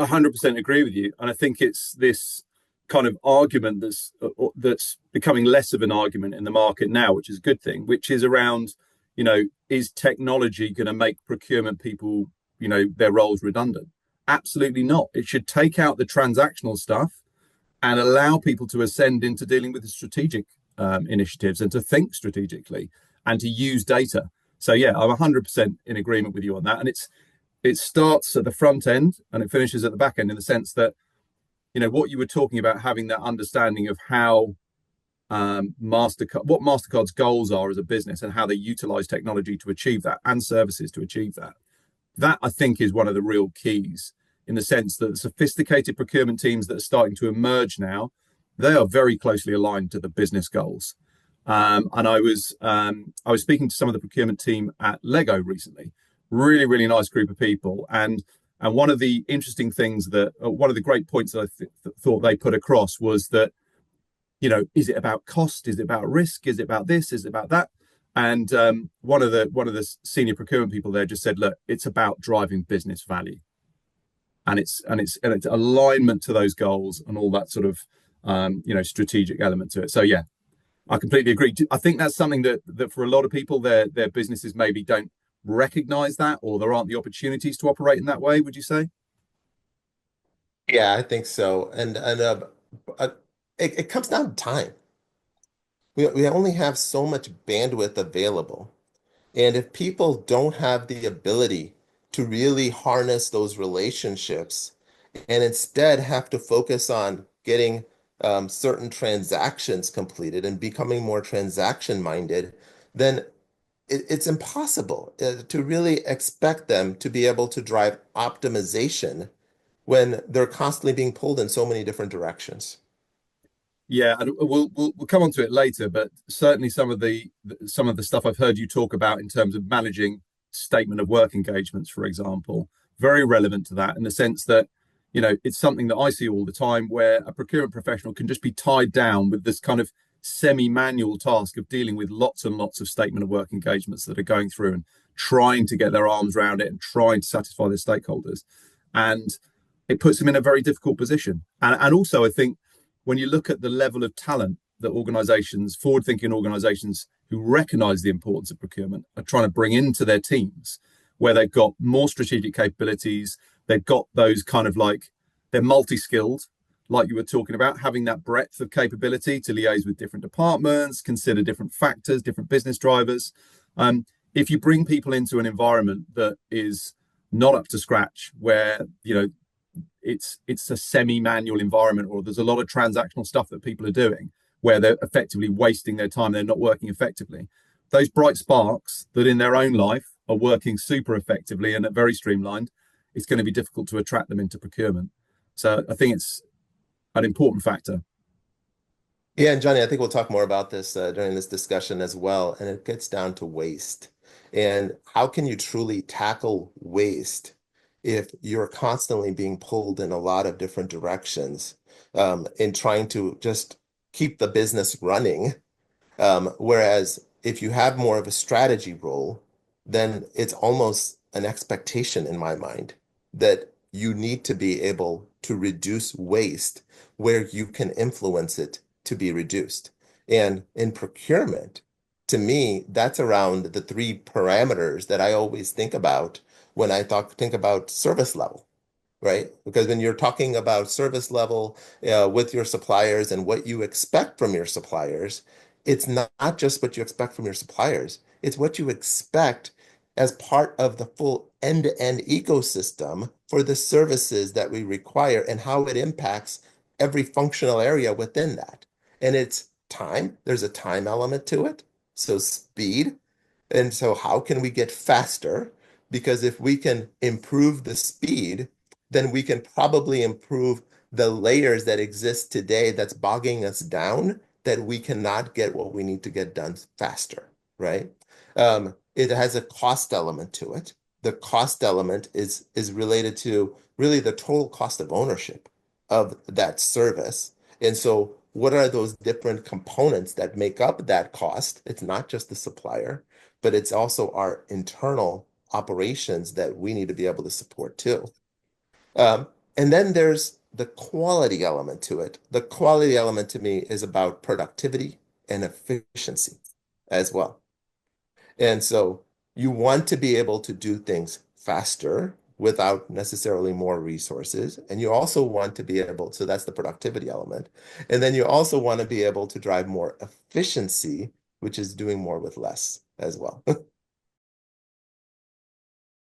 100% agree with you, and I think it's this kind of argument that's becoming less of an argument in the market now, which is a good thing, which is around, is technology going to make procurement people, their roles redundant? Absolutely not. It should take out the transactional stuff and allow people to ascend into dealing with the strategic initiatives and to think strategically and to use data. So yeah, I'm 100% in agreement with you on that. And it starts at the front end and it finishes at the back end, in the sense that, what you were talking about, having that understanding of how what Mastercard's goals are as a business and how they utilize technology to achieve that, and services to achieve that. That, I think, is one of the real keys, in the sense that the sophisticated procurement teams that are starting to emerge now, they are very closely aligned to the business goals. And I was speaking to some of the procurement team at Lego recently. Really, really nice group of people. And one of the interesting things one of the great points that I thought they put across was that, is it about cost? Is it about risk? Is it about this? Is it about that? And one of the senior procurement people there just said, look, it's about driving business value, and it's alignment to those goals and all that sort of strategic element to it. So yeah, I completely agree. I think that's something that for a lot of people, their businesses maybe don't recognize that, or there aren't the opportunities to operate in that way. Would you say? Yeah, I think so. Uh, it comes down to time. We only have so much bandwidth available. And if people don't have the ability to really harness those relationships and instead have to focus on getting certain transactions completed and becoming more transaction minded, then it's impossible to really expect them to be able to drive optimization when they're constantly being pulled in so many different directions. Yeah, and we'll come on to it later, but certainly some of the stuff I've heard you talk about in terms of managing statement of work engagements, for example, very relevant to that, in the sense that, it's something that I see all the time, where a procurement professional can just be tied down with this kind of semi-manual task of dealing with lots and lots of statement of work engagements that are going through and trying to get their arms around it and trying to satisfy their stakeholders. And it puts them in a very difficult position. And also, I think, when you look at the level of talent that organizations, forward-thinking organizations who recognize the importance of procurement, are trying to bring into their teams, where they've got more strategic capabilities, they've got those kind of like, they're multi-skilled, like you were talking about, having that breadth of capability to liaise with different departments, consider different factors, different business drivers. If you bring people into an environment that is not up to scratch, where, it's a semi-manual environment, or there's a lot of transactional stuff that people are doing, where they're effectively wasting their time, they're not working effectively. Those bright sparks that in their own life are working super effectively and are very streamlined, it's going to be difficult to attract them into procurement. So I think it's an important factor. Yeah, and Johnny, I think we'll talk more about this during this discussion as well. And it gets down to waste. And how can you truly tackle waste if you're constantly being pulled in a lot of different directions in trying to just keep the business running? Whereas if you have more of a strategy role, then it's almost an expectation in my mind that you need to be able to reduce waste where you can influence it to be reduced. And in procurement, to me, that's around the three parameters that I always think about when I think about service level, right? Because when you're talking about service level with your suppliers and what you expect from your suppliers, it's not just what you expect from your suppliers, it's what you expect as part of the full end-to-end ecosystem for the services that we require and how it impacts every functional area within that. And it's time, there's a time element to it, so speed. And so how can we get faster? Because if we can improve the speed, then we can probably improve the layers that exist today that's bogging us down, that we cannot get what we need to get done faster, right? It has a cost element to it. The cost element is related to really the total cost of ownership of that service. And so what are those different components that make up that cost? It's not just the supplier, but it's also our internal operations that we need to be able to support too. And then there's the quality element to it. The quality element to me is about productivity and efficiency as well. And so you want to be able to do things faster without necessarily more resources. And you also want to be able, so that's the productivity element. And then you also want to be able to drive more efficiency, which is doing more with less as well.